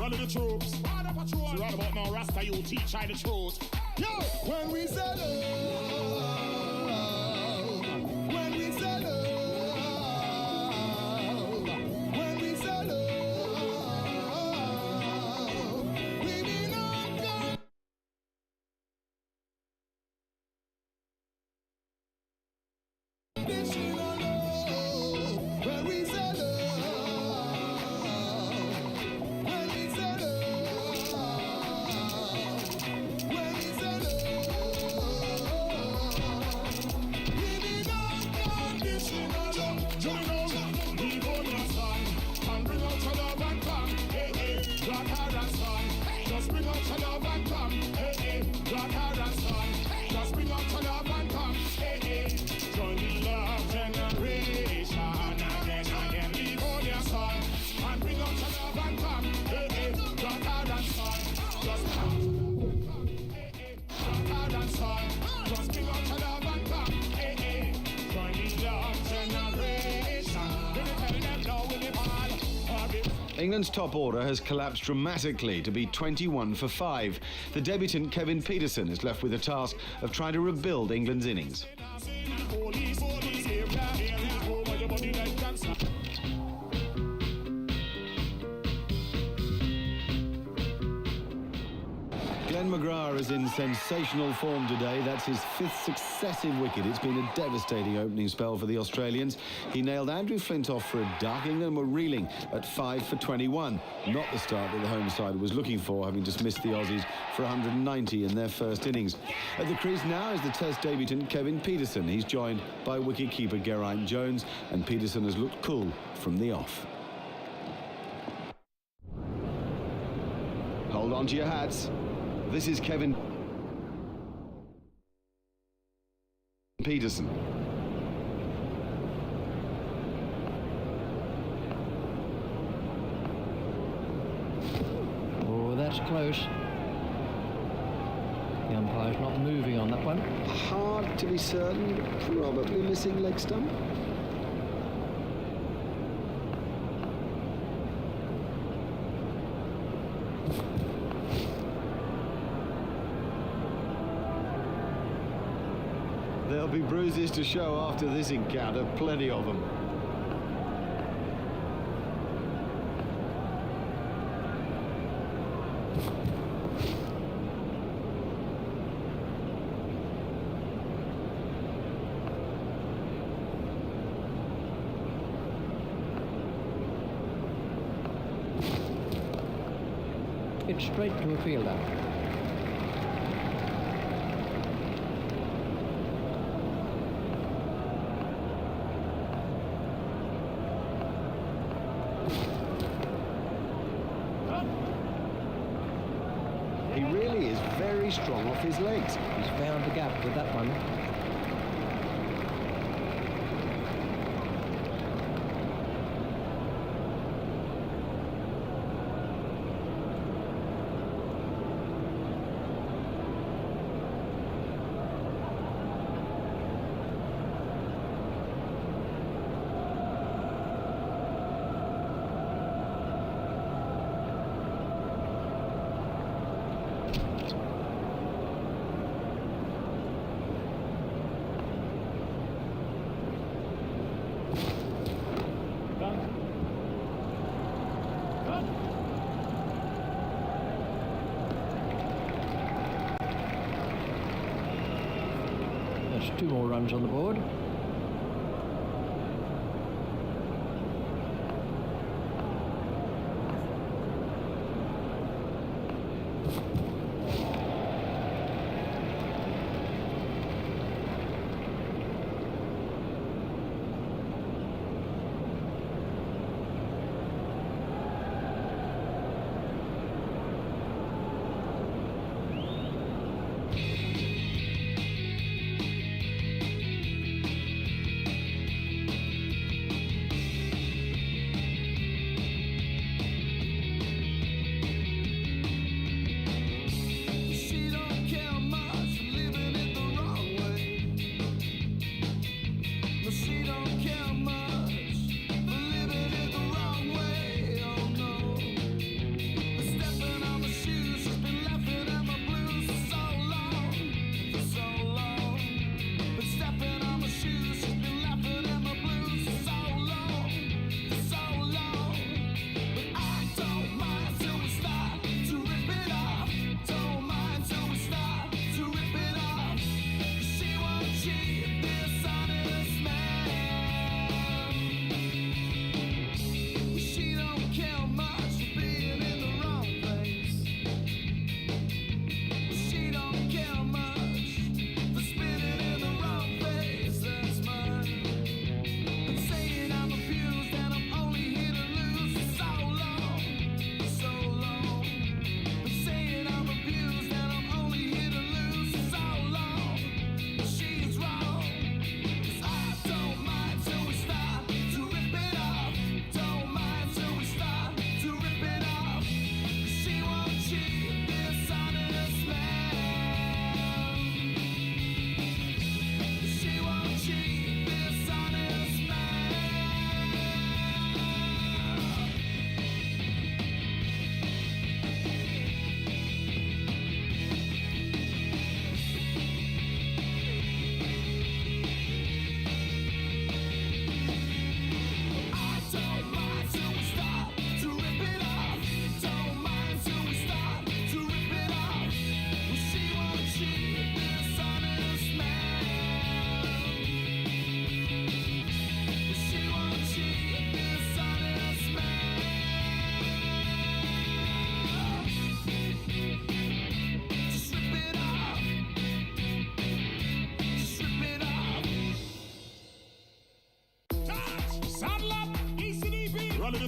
Rally the troops. So right about now, Rasta you teach I the truth. Yo, when we say love, when we say love, when we say love, we mean unconditional love. When we say love, when we say love, when we say love, we mean unconditional love. Join us, we go your son, and bring out your love and come. Hey, hey, God had a son. Just bring out your love and come. Hey, hey, God had a son. Just bring out your love and come. Hey, hey, join the love generation. Again, we go your son, and bring out your love and come. Hey, hey, God had a son. Just God had a son. Just bring out your love and come. Hey, hey, join the love generation. Let me tell them now with the ball. England's top order has collapsed dramatically to be 21 for 5. The debutant Kevin Peterson is left with the task of trying to rebuild England's innings. Glenn McGrath is in sensational form today. That's his 5th successive wicket. It's been a devastating opening spell for the Australians. He nailed Andrew Flintoff for a duck. England were reeling at 5 for 21. Not the start that the home side was looking for, having dismissed the Aussies for 190 in their first innings. At the crease now is the Test debutant Kevin Peterson. He's joined by wicket-keeper Geraint Jones, and Peterson has looked cool from the off. Hold on to your hats. This is Kevin Peterson. Oh, that's close. The umpire's not moving on that one. Hard to be certain, probably missing leg stump. There'll be bruises to show after this encounter, plenty of them. It's straight to a fielder. He really is very strong off his legs. He's found the gap with that one. There's 2 more runs on the board.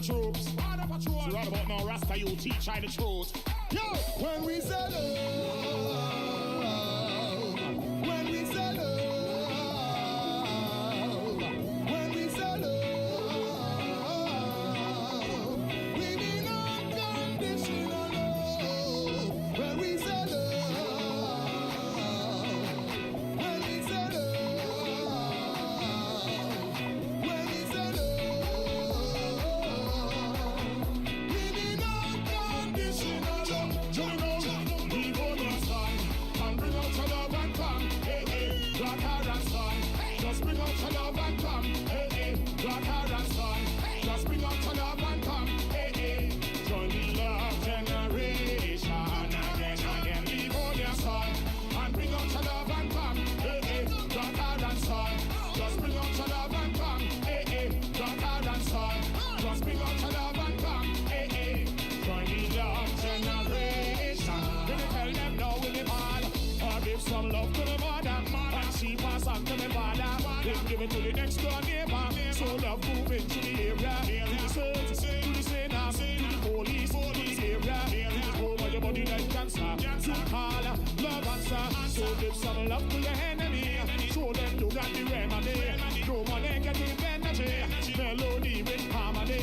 the troops. So right about now, Rasta, you teach I the truth. Yo, when we say love, when we say love, when we say love, we mean unconditional love. When we say love, when we say love, when we say love, we mean unconditional love. Join us, we gonna stand and bring out your love and come. Hey, hey, God her and son. Just bring out your love and come. Hey, hey, God her and son. Just bring out your love and come. Hey, hey, join the love generation. Again, we gonna stand and bring out your love and come. Hey, hey, God her and son. Just bring out your love and come. Hey, hey, God her and son. Just bring out your love and come. Hey, hey, join the love generation. When you tell them no, we be bad. Or give some love to the mother. And she pass on to the father. Then give it to the next door neighbor. So love moving to the area. To the saints, to the sinners, to the police, to the area. Over your body like cancer. To call love answer. So give some love to your enemy. Show them you got the remedy. No more negative energy. Melody with harmony.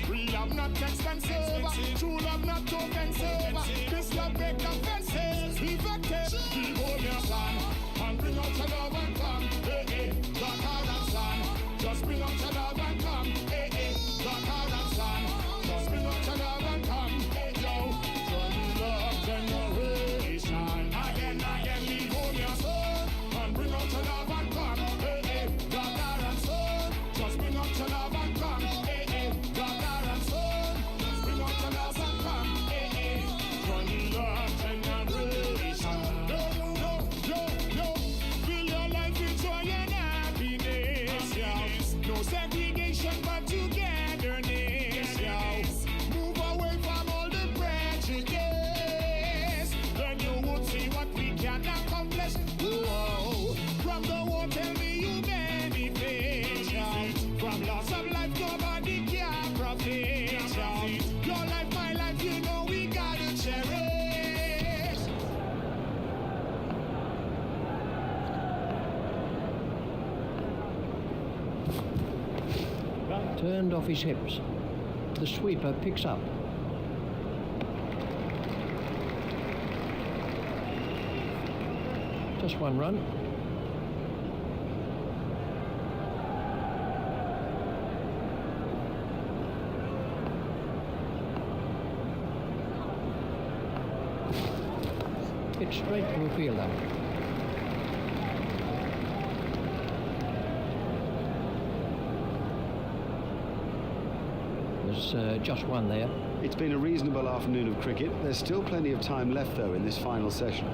Real love not expensive. True love not offensive. This love break offenses. Effective. Keep on your plan. And bring out your love and come. Hey, hey, God her and son. Just bring out your love and come. Hey, hey, God her and son. Just bring out your love and come. Hey, yo, join the love generation. Again, leave home your son. And bring out your love and come. Hey, hey, God her and son. Just bring out your love and come. Hey, hey, God her and son. Just bring out your love and come. Hey, hey, join the love generation. Yo, fill your life with joy and happiness, yo. No segregation but togetherness, yo. Move away from all the prejudice. Then you would see what we can accomplish. Whoa. From the war, tell me you benefit, yo. From loss of life, nobody can profit, yo. Your life, my life, you know we gotta cherish. Turned off his hips. The sweeper picks up. Just one run. It's straight to a fielder. There's just one there. It's been a reasonable afternoon of cricket. There's still plenty of time left, though, in this final session.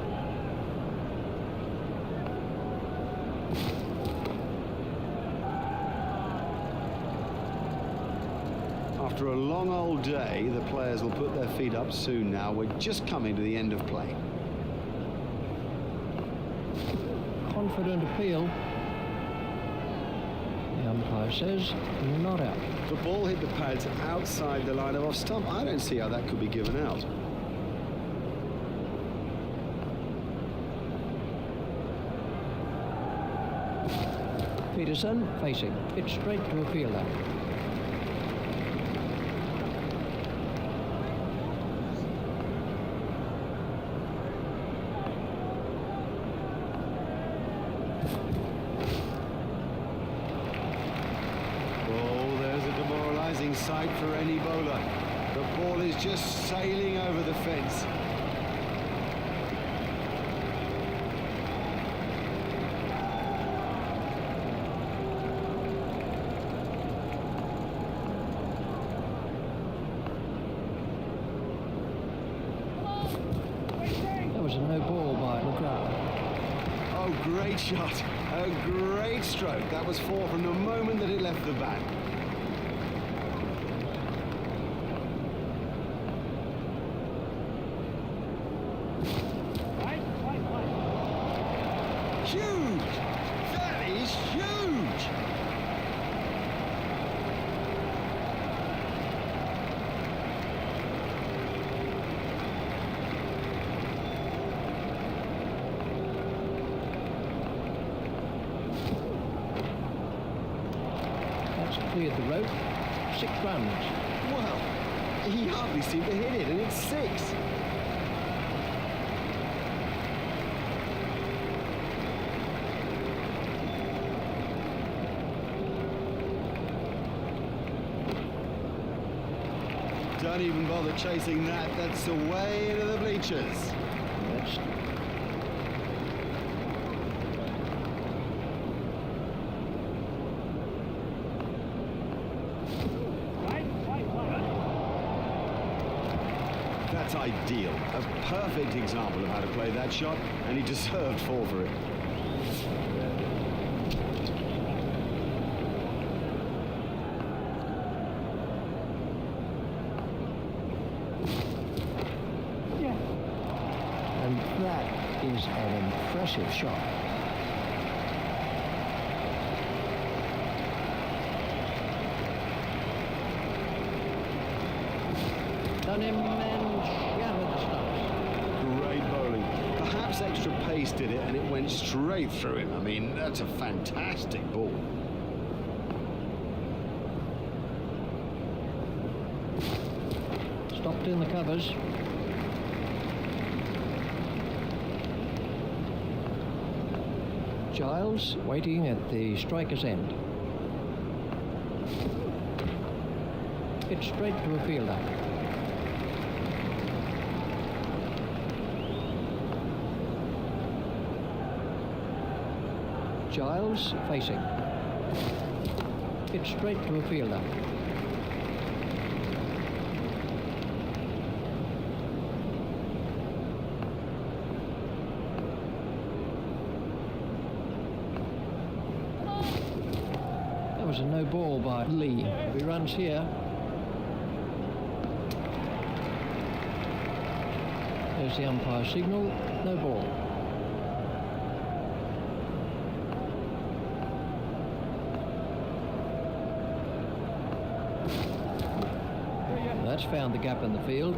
After a long old day, the players will put their feet up soon now. We're just coming to the end of play. Confident appeal. The umpire says not out. The ball hit the pads outside the line of off stump. I don't see how that could be given out. Peterson facing. It's straight to a fielder. Sight for any bowler. The ball is just sailing over the fence. That was a no ball by McGrath. Oh, great shot. A great stroke. That was four from the moment that it left the bat. Huge! That is huge! cleared the rope. 6 runs. Well, he hardly seemed to hit it, and it's 6. Don't even bother chasing that. That's away into the bleachers. That's That's ideal. A perfect example of how to play that shot, and he deserved 4 for it. And that is an impressive shot. Done him and shattered the stumps. Great bowling. Perhaps extra pace did it, and it went straight through him. I mean, that's a fantastic ball. Stopped in the covers. Giles waiting at the striker's end. It's straight to a fielder. Giles facing. It's straight to a fielder. That was a no ball by Lee. If he runs here. There's the umpire signal. No ball. That's found the gap in the field.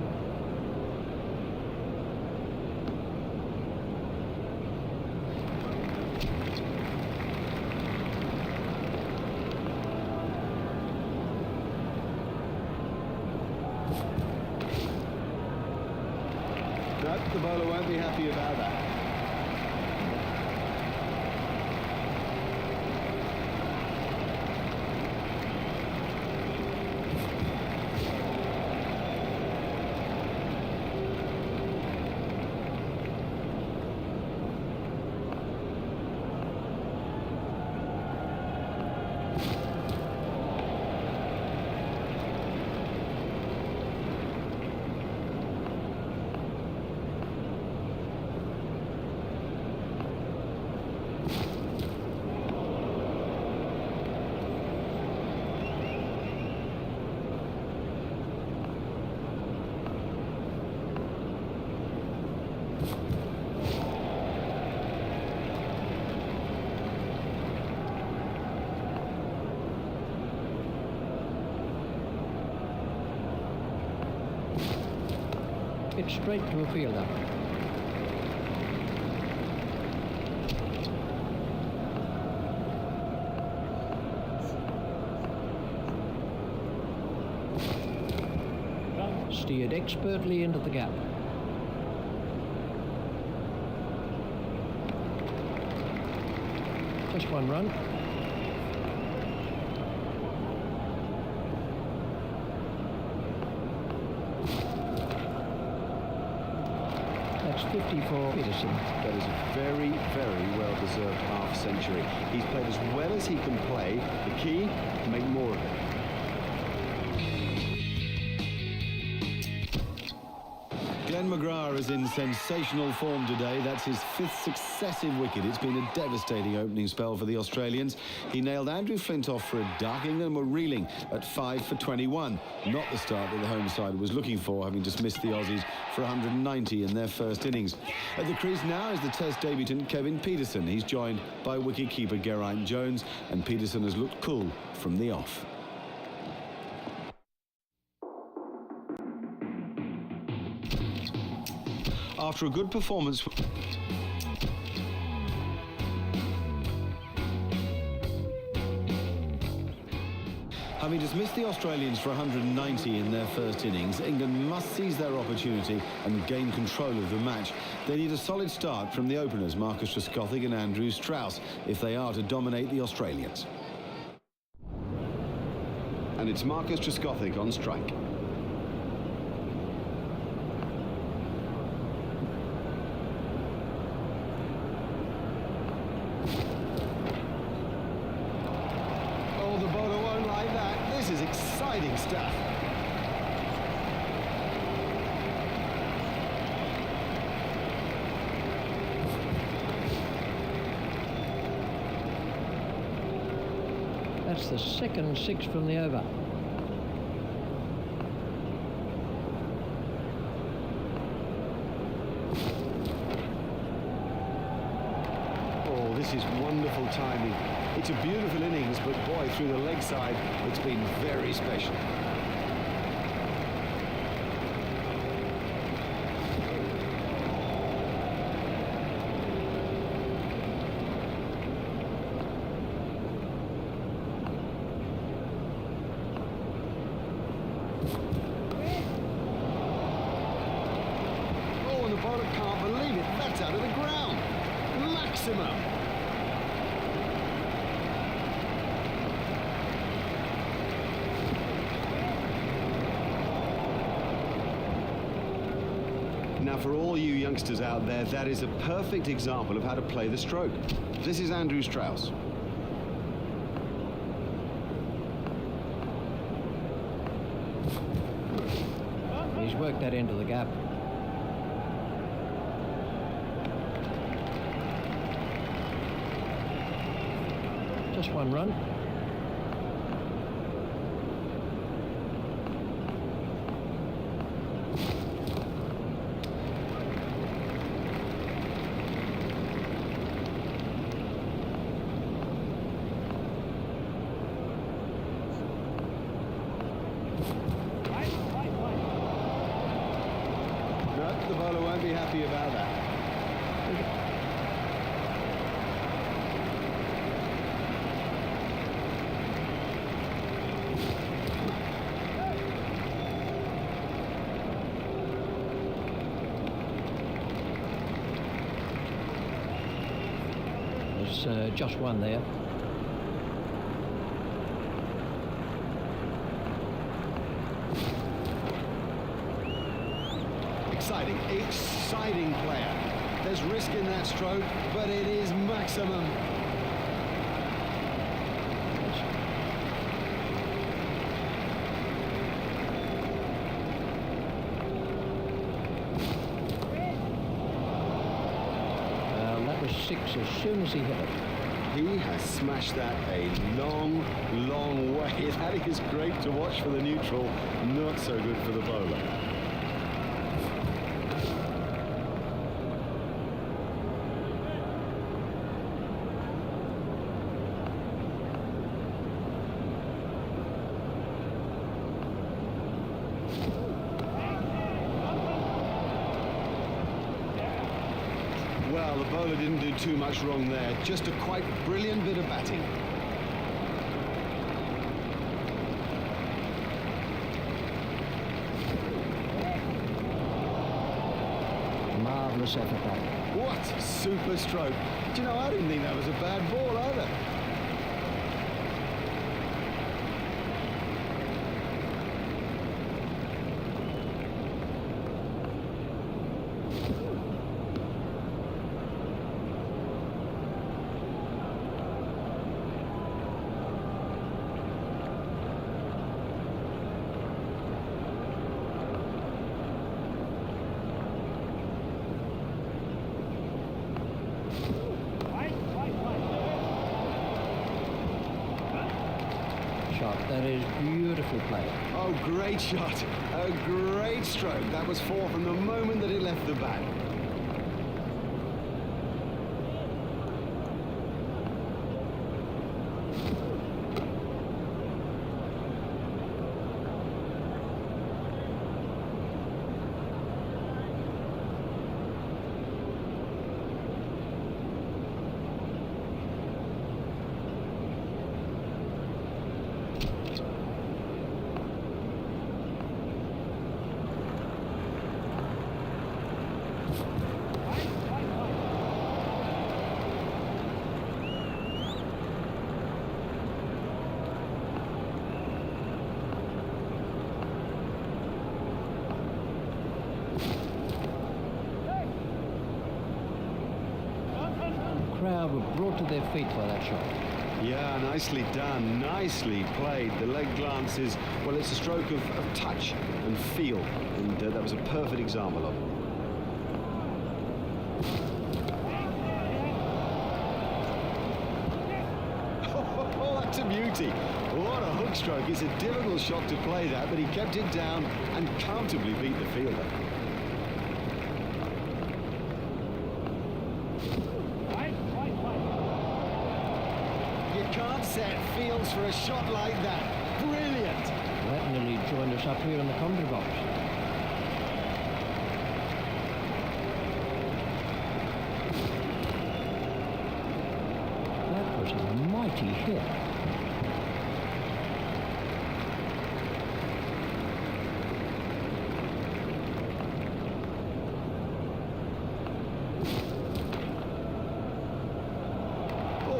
No, the bowler won't be happy about that. It's straight to a fielder. Steered expertly into the gap. Just 1 run. That's 50 for Peterson. That is a very, very well-deserved half-century. He's played as well as he can play. The key, make more of it. Glenn McGrath is in sensational form today. That's his 5th successive wicket. It's been a devastating opening spell for the Australians. He nailed Andrew Flintoff for a duck. England were reeling at 5 for 21. Not the start that the home side was looking for, having dismissed the Aussies for 190 in their first innings. At the crease now is the Test debutant Kevin Peterson. He's joined by wicket-keeper Geraint Jones, and Peterson has looked cool from the off. After a good performance... Having dismissed the Australians for 190 in their first innings, England must seize their opportunity and gain control of the match. They need a solid start from the openers, Marcus Trescothick and Andrew Strauss, if they are to dominate the Australians. And it's Marcus Trescothick on strike. Oh, the bowler won't like that. This is exciting stuff. That's the second six from the over. Oh, this is wonderful timing. It's a beautiful innings, but boy, through the leg side, it's been very special. Oh, and the bowler can't believe it. That's out of the ground. Maximum. Now, for all you youngsters out there, that is a perfect example of how to play the stroke. This is Andrew Strauss. He's worked that into the gap. Just one run. No, the bowler won't be happy about that. There's just one there. Exciting player. There's risk in that stroke, but it is maximum. That was six as soon as he hit it. He has smashed that a long way. That is great to watch for the neutral, not so good for the bowler. Well, the bowler didn't do too much wrong there. Just a quite brilliant bit of batting. Marvellous effort that. What a super stroke. Do you know, I didn't think that was a bad ball either. That is beautiful play. Oh, great shot. A great stroke. That was four from the moment that it left the bat. crowd were brought to their feet by that shot. Yeah, nicely done, nicely played. The leg glances, well, it's a stroke of touch and feel, and that was a perfect example of it. Oh, that's a beauty. What a hook stroke. It's a difficult shot to play that, but he kept it down and comfortably beat the fielder. Can't set fields for a shot like that. Brilliant. That nearly joined us up here in the commentary box. That was a mighty hit.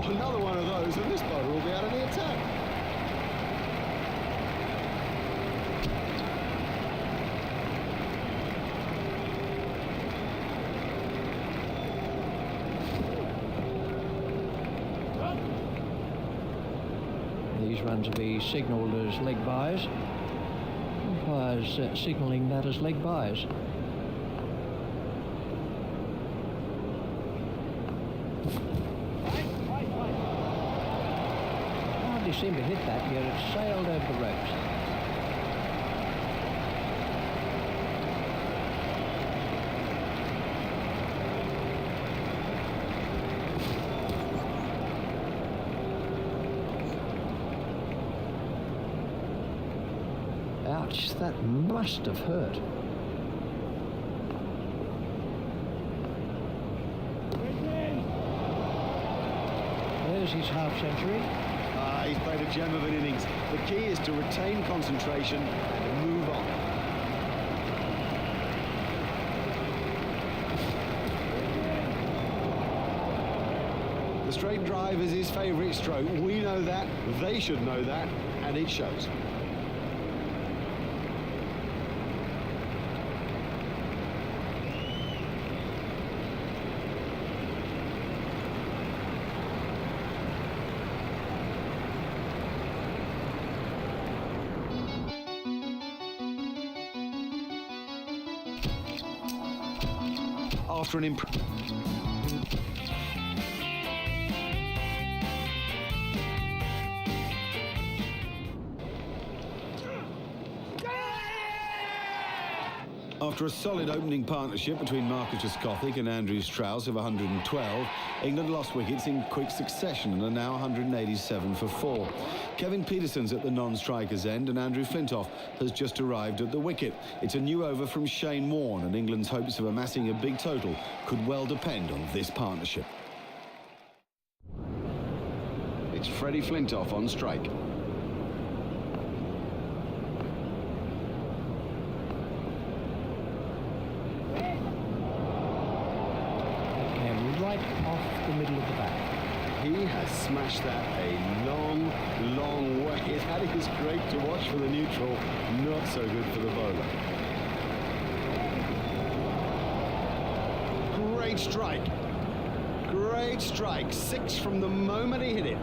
Another one of those, and this bowler will be out of the attack. These runs will be signalled as leg byes. Umpires signalling that as leg byes. Seemed to hit that, yet it sailed over the ropes. Ouch, that must have hurt. There's his half century. He's played a gem of an innings. The key is to retain concentration and move on. The straight drive is his favourite stroke. We know that, they should know that, and it shows. After an After a solid opening partnership between Marcus Trescothick and Andrew Strauss of 112, England lost wickets in quick succession and are now 187 for 4. Kevin Peterson's at the non-striker's end and Andrew Flintoff has just arrived at the wicket. It's a new over from Shane Warne, and England's hopes of amassing a big total could well depend on this partnership. It's Freddie Flintoff on strike. Right off the middle of the bat. He has smashed that a long, long way. That is great to watch for the neutral, not so good for the bowler. Great strike. Great strike. 6 from the moment he hit it.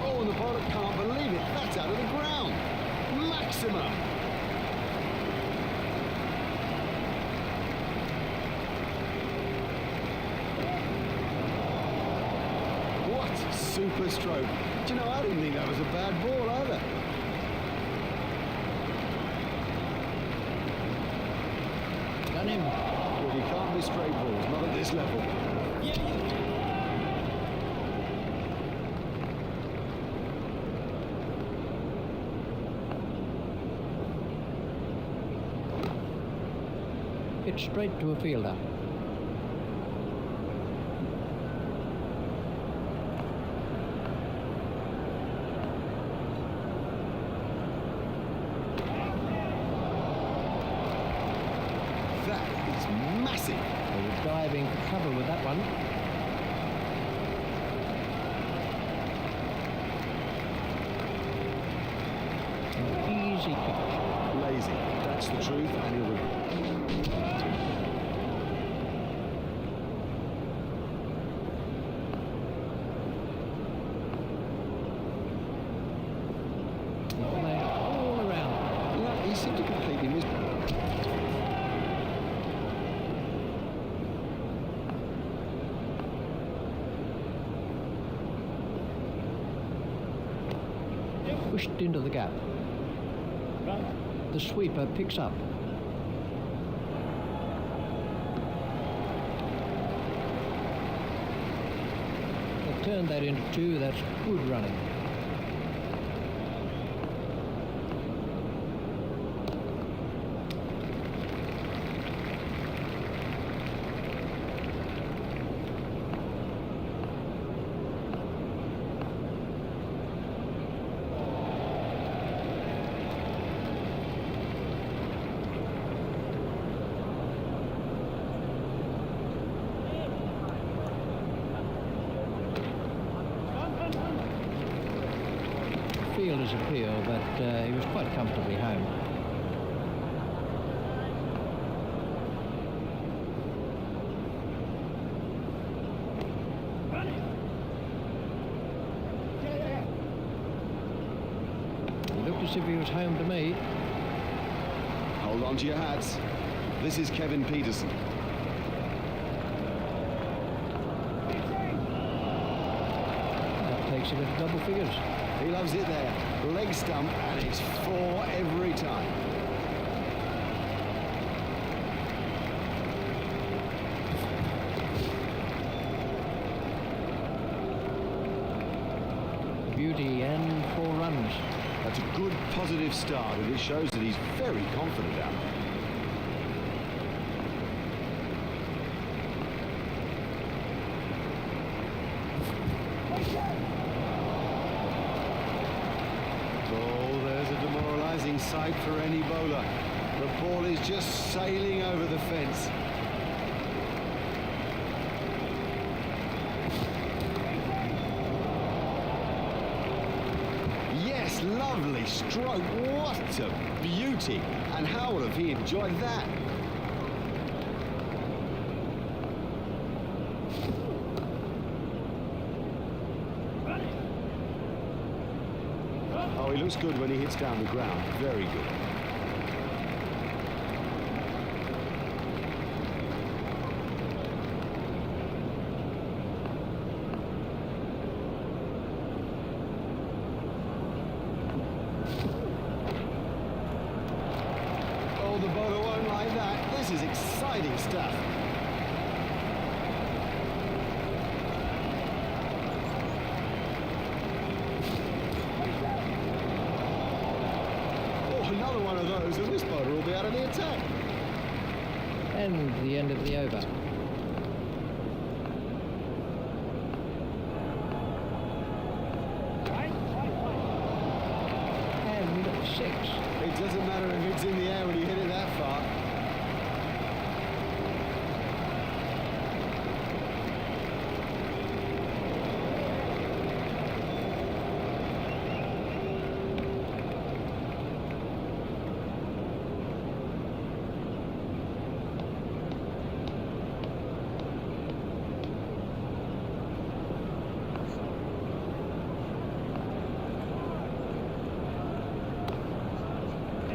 Oh, and the bowler can't believe it. That's out of the ground. Maximum. What a super stroke. Do you know, I didn't think that was a bad ball either. Done him. Well, you can't be straight balls, not at this level. Hit straight to a fielder. That is massive. They were diving for cover with that one. An easy catch. That's the truth, and he'll... All around. Yeah, he seemed to completely miss... Pushed into the gap. The sweeper picks up. They've turned that into 2. That's good running. Fielder's appeal, but he was quite comfortably home. He looked as if he was home to me. Hold on to your hats. This is Kevin Peterson. That takes him into double figures. He loves it there. Leg stump, and it's 4 every time. Beauty and 4 runs. That's a good, positive start, and it shows that he's very confident out there. Oh, there's a demoralising sight for any bowler. The ball is just sailing over the fence. Yes, lovely stroke. What a beauty. And how would have he enjoyed that? Oh, he looks good when he hits down the ground. Very good. Oh, the bowler won't like that. This is exciting stuff. Another one of those, and this bowler will be out of the attack. And the end of the over. And 6. It doesn't matter if it's in the air when you hit it that far.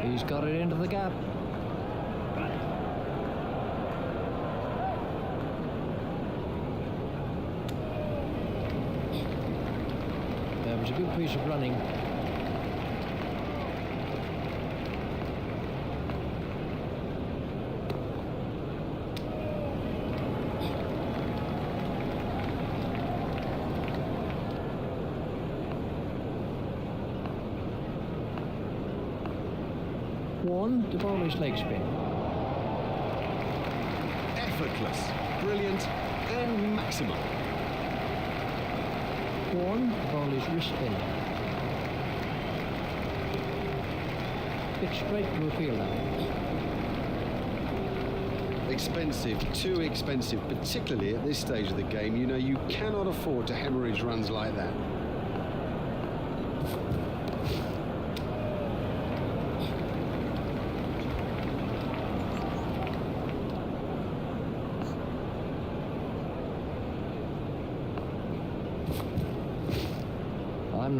He's got it into the gap. That was a good piece of running. One to bowl his leg spin. Effortless, brilliant, and maximum. One to bowl his wrist spin. It's straight to a fielder. Expensive, too expensive, particularly at this stage of the game. You know, you cannot afford to hemorrhage runs like that.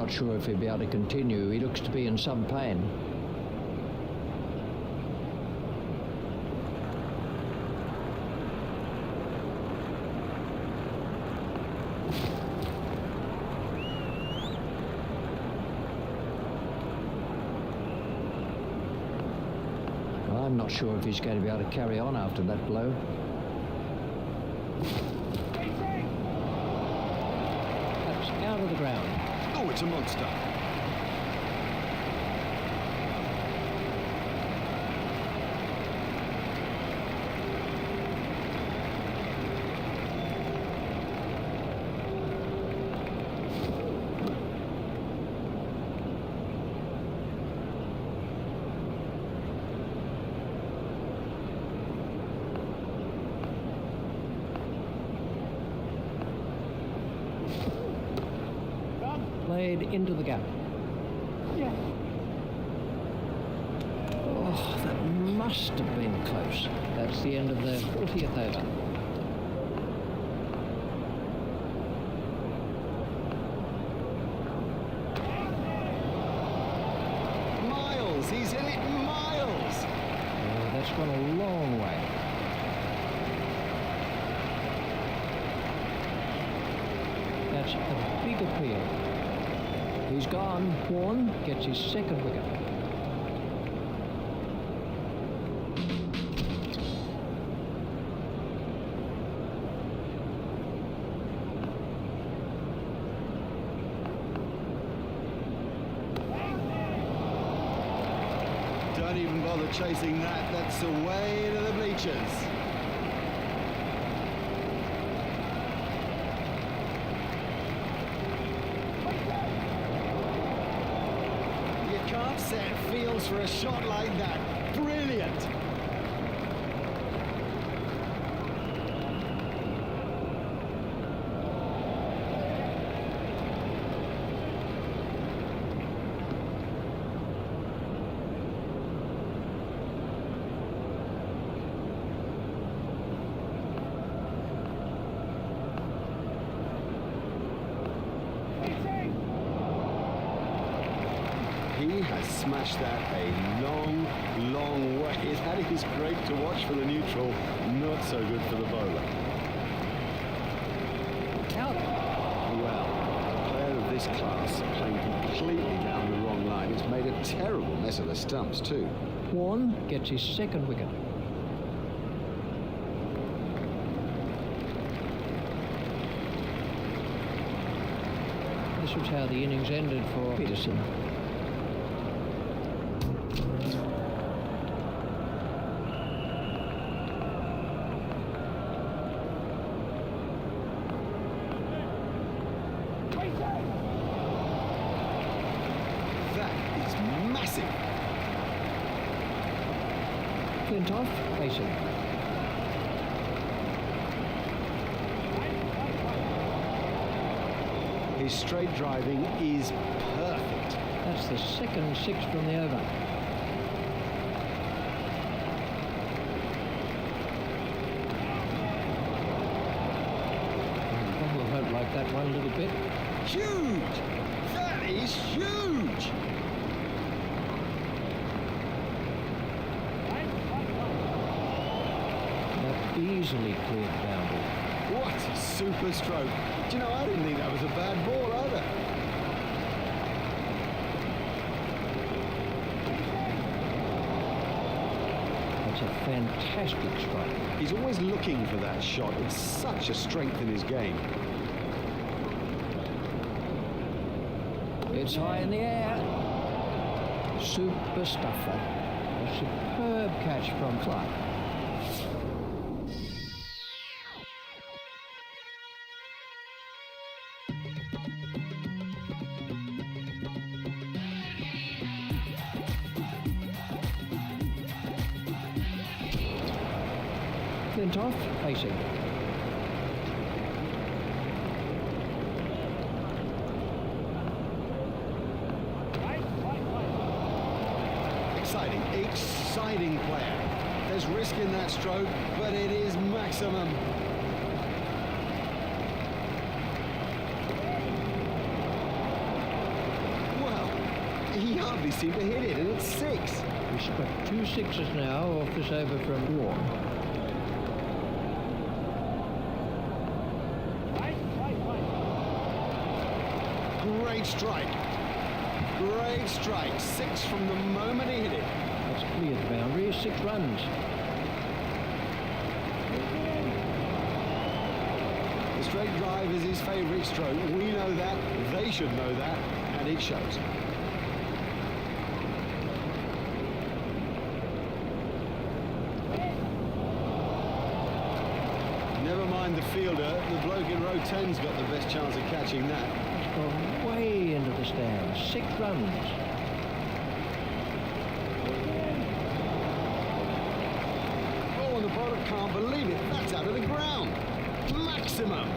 not sure if he'll be able to continue. He looks to be in some pain. I'm not sure if he's going to be able to carry on after that blow. That's out of the ground. Oh, it's a monster. Played into the gap. Yeah. Oh, that must have been close. That's the end of the 40th over. Miles, he's in it, Miles. Oh, that's gone a long way. That's a big appeal. He's gone. Warren gets his second wicket. Don't even bother chasing that. That's away to the bleachers. Can't set fields for a shot like that. Brilliant. He has smashed that a long, long way. That is great to watch for the neutral, not so good for the bowler. Out. Well, a player of this class playing completely down the wrong line. It's made a terrible mess of the stumps too. Warren gets his second wicket. This was how the innings ended for Peterson. That is massive. Flintoff, facing. His straight driving is perfect. That's the second six from the over. We'll hope like that one a little bit. Huge! That is huge! That easily cleared boundary. What a super stroke. Do you know, I didn't think that was a bad ball either. That's a fantastic strike. He's always looking for that shot. It's such a strength in his game. It's high in the air. Super stuffer. A superb catch from Clark. Flintoff, facing. Exciting player. There's risk in that stroke, but it is maximum. actually seem to hit it, and it's 6. He struck 2 6s now off this over from Warren. Great strike. Great strike. 6 from the moment he hit it. That's cleared the boundary, 6 runs. The straight drive is his favourite stroke. We know that. They should know that. And it shows. Never mind the fielder. The bloke in row 10's got the best chance of catching that. It's gone way into the stands, 6 runs. Oh, and the bowler can't believe it. That's out of the ground. Maximum.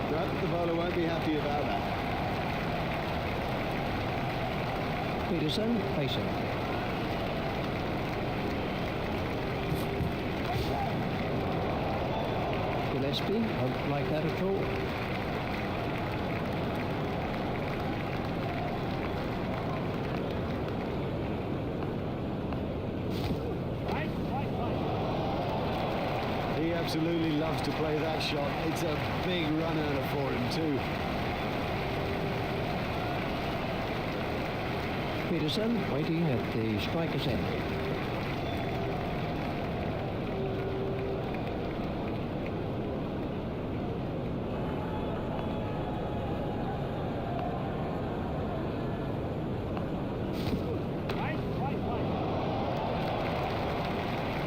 No, the bowler won't be happy about that. Peterson facing. Gillespie, don't like that at all. He absolutely loves to play that shot. It's a big run earner for him too. Peterson waiting at the striker's end.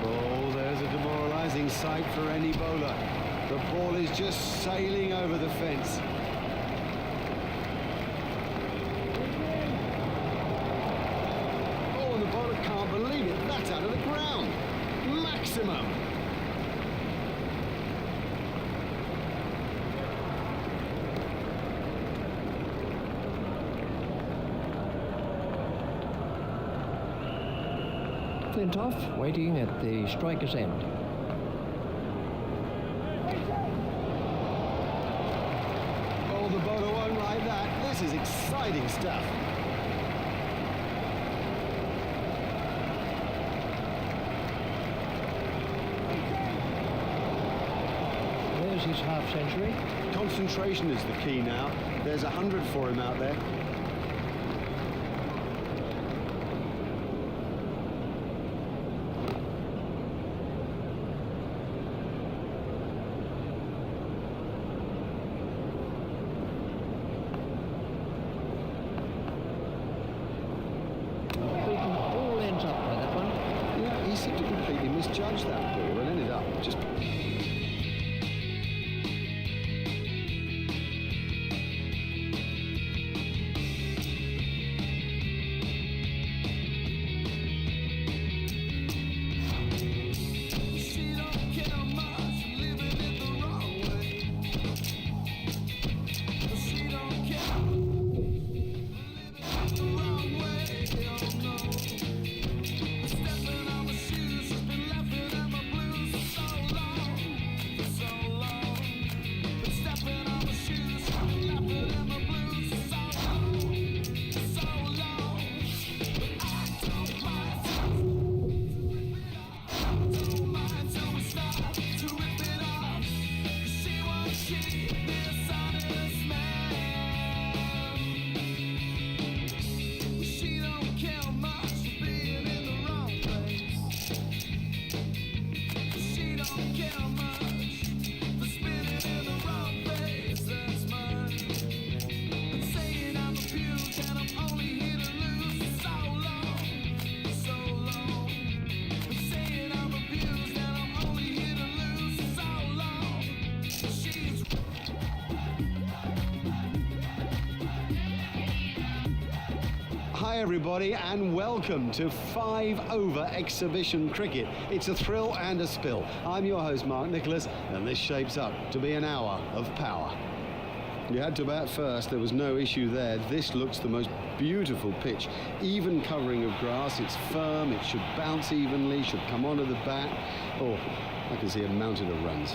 Oh, there's a demoralising sight for any bowler. The ball is just sailing over the fence. Oh, and the bowler can't believe it. That's out of the ground. Maximum. Flintoff waiting at the striker's end. Oh, the bowler won't like that. This is exciting stuff. There's his half century. Concentration is the key now. There's 100 for him out there. Beaten all ends up by that one. Yeah, he seemed to completely misjudge that ball and ended up just... Hi everybody and welcome to 5-over exhibition cricket. It's a thrill and a spill. I'm your host Mark Nicholas and this shapes up to be an hour of power. You had to bat first. There was no issue there. This looks the most beautiful pitch. Even covering of grass. It's firm. It should bounce evenly. Should come onto the bat. Oh, I can see a mountain of runs.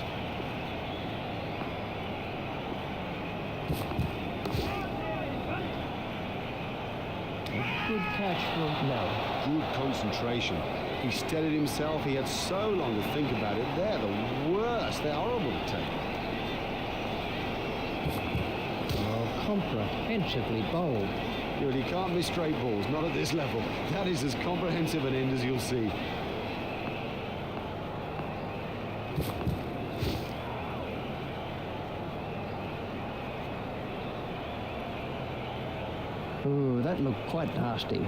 Good catch from now. Good concentration. He steadied himself. He had so long to think about it. They're the worst. They're horrible to take. Oh, comprehensively bowled. Good, he can't miss straight balls, not at this level. That is as comprehensive an end as you'll see. Ooh, that looked quite nasty.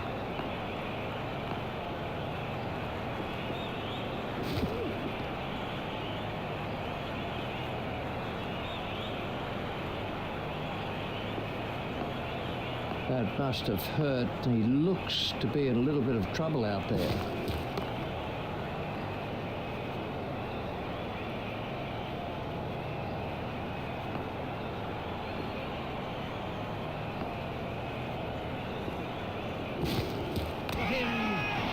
That must have hurt. He looks to be in a little bit of trouble out there.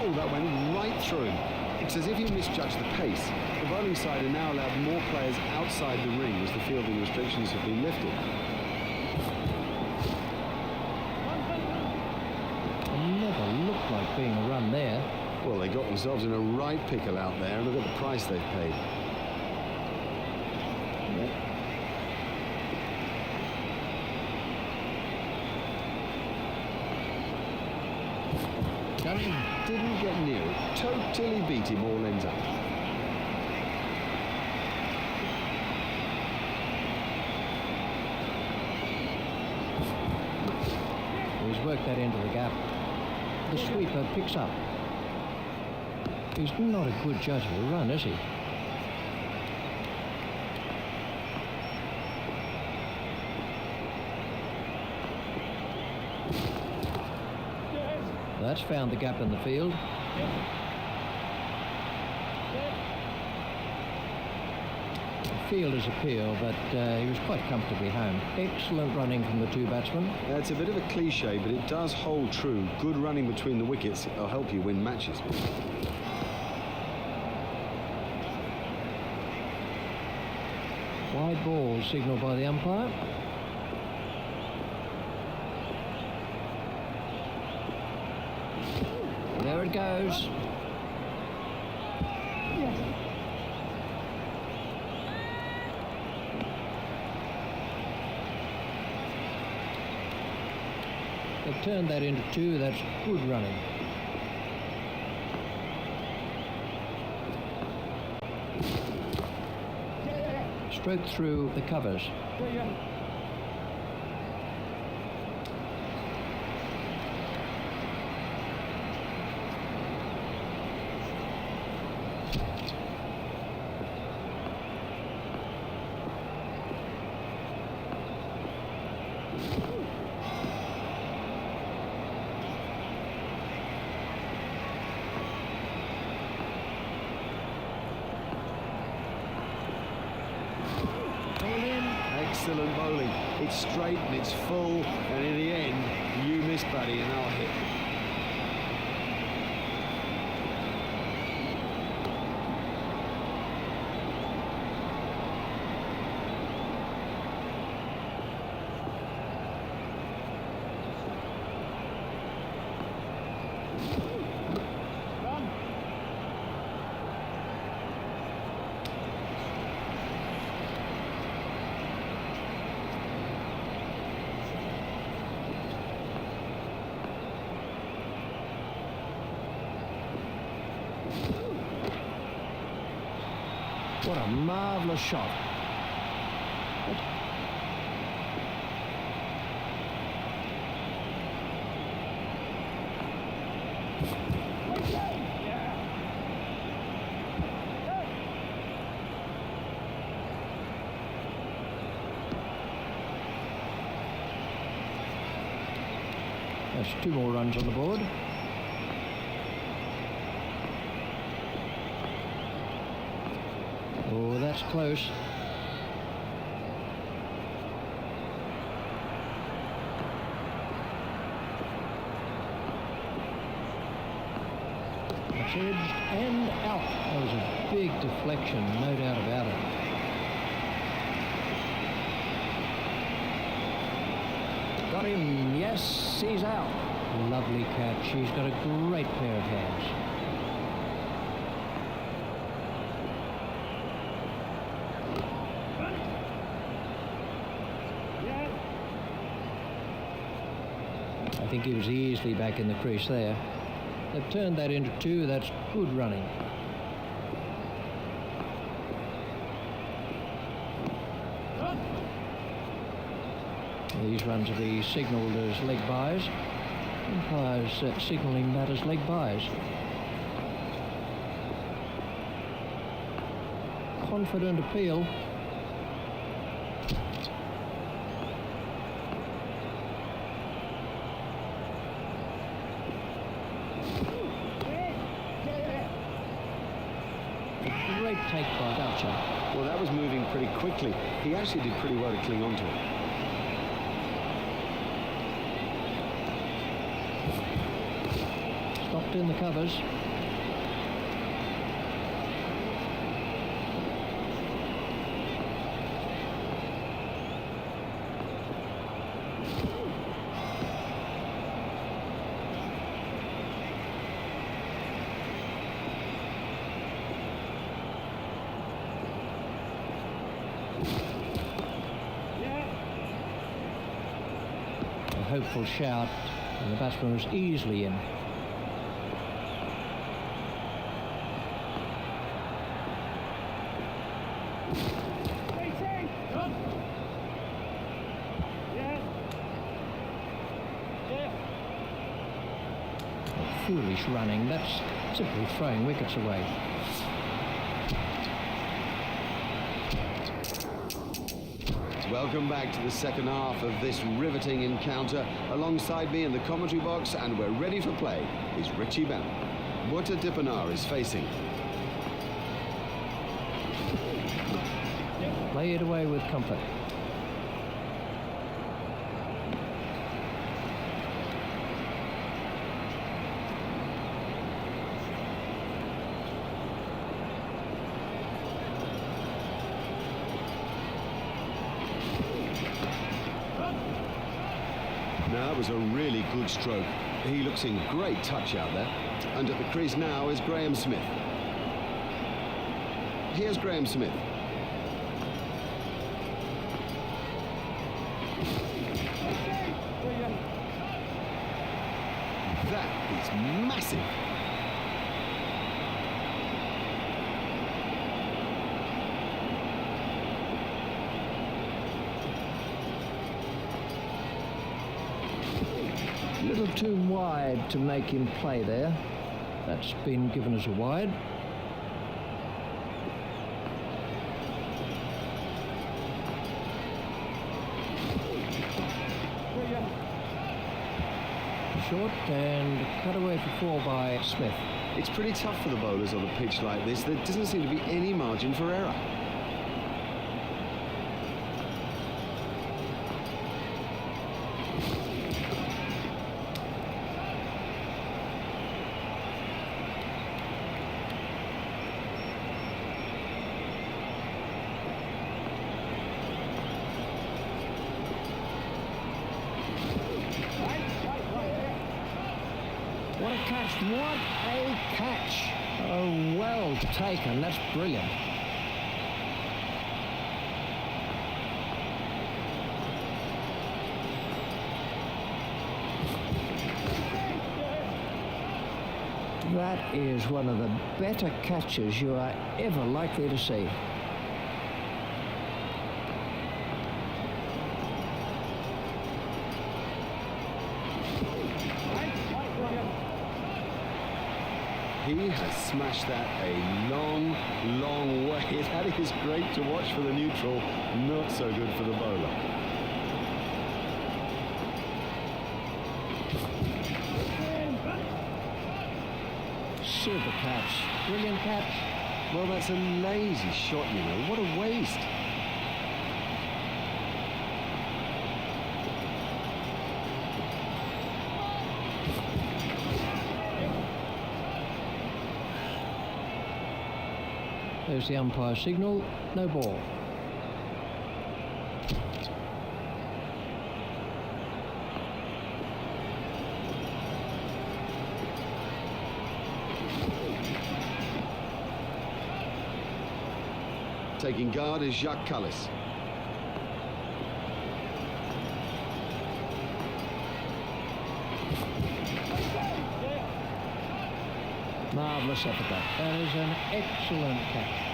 Oh, that went right through him. It's as if he misjudged the pace. The bowling side are now allowed more players outside the ring as the fielding restrictions have been lifted. Never looked like being a run there. Well, they got themselves in a right pickle out there, and look at the price they've paid. Didn't get near it. Totally beat him all ends up. He's worked that into the gap. The sweeper picks up. He's not a good judge of a run, is he? That's found the gap in the field. The fielder's appeal, but he was quite comfortably home. Excellent running from the two batsmen. It's a bit of a cliche, but it does hold true. Good running between the wickets will help you win matches. Wide ball signalled by the umpire. There it goes. They've turned that into two. That's good running. Stroke through the covers. Excellent bowling. It's straight and it's full, and in the end, you miss, buddy, and I'll hit. What a marvellous shot. That's two more runs on the board. Oh, that's close. edged and out. That was a big deflection, no doubt about it. Got him. Yes, he's out. Lovely catch. He's got a great pair of hands. I think he was easily back in the crease there. They've turned that into 2. That's good running. These runs will be signalled as leg byes. Umpires signalling that as leg byes. Confident appeal. Great take by Dutcher. Well, that was moving pretty quickly. He actually did pretty well to cling on to it. Stopped in the covers. A hopeful shout, and the batsman was easily in. Foolish running. That's simply throwing wickets away. Welcome back to the second half of this riveting encounter. Alongside me in the commentary box, and we're ready for play, is Richie Bennett. Butter Dippenar is facing. Play it away with comfort. Now, that was a really good stroke. He looks in great touch out there. And at the crease now is Graham Smith. Here's Graham Smith. That is massive. A little too wide to make him play there. That's been given as a wide. Short and cut away for 4 by Smith. It's pretty tough for the bowlers on a pitch like this. There doesn't seem to be any margin for error. What a catch, what a catch. Oh, well taken, that's brilliant. That is one of the better catches you are ever likely to see. He has smashed that a long, long way. That is great to watch for the neutral, not so good for the bowler. Super catch, brilliant catch. Well, that's a lazy shot, you know. What a waste. There's the umpire signal, no ball. Taking guard is Jacques Cullis. Marvellous effort that. That is an excellent catch.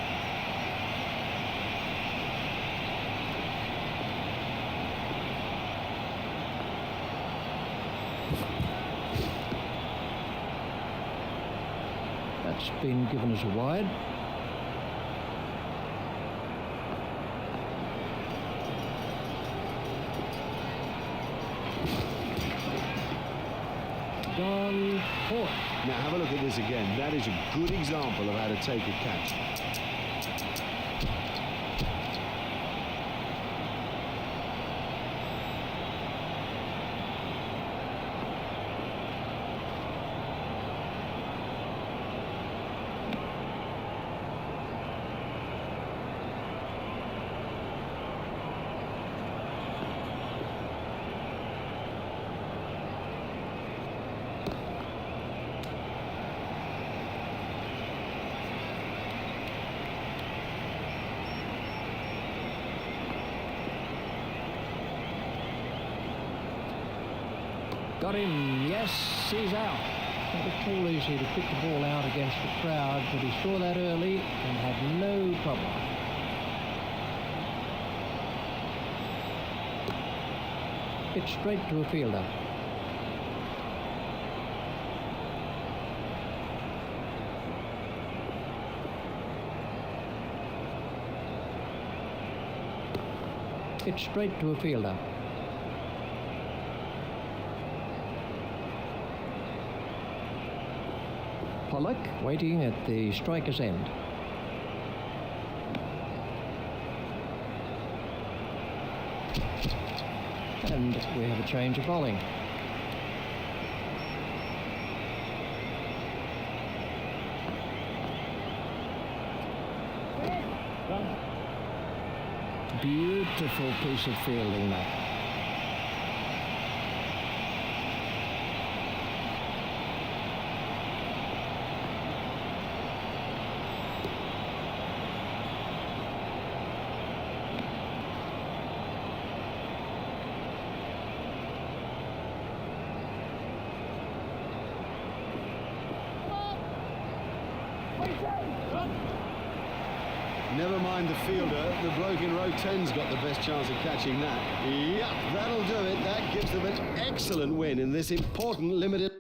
That's been given as a wide. Gone for it. Now have a look at this again. That is a good example of how to take a catch. Got him, yes, he's out. Not at all easy to pick the ball out against the crowd, but he saw that early and had no problem. It's straight to a fielder. It's straight to a fielder. Pollock waiting at the striker's end. And we have a change of bowling. Beautiful piece of fielding that. Never mind the fielder, the bloke in row 10's got the best chance of catching that. Yep, that'll do it. That gives them an excellent win in this important limited...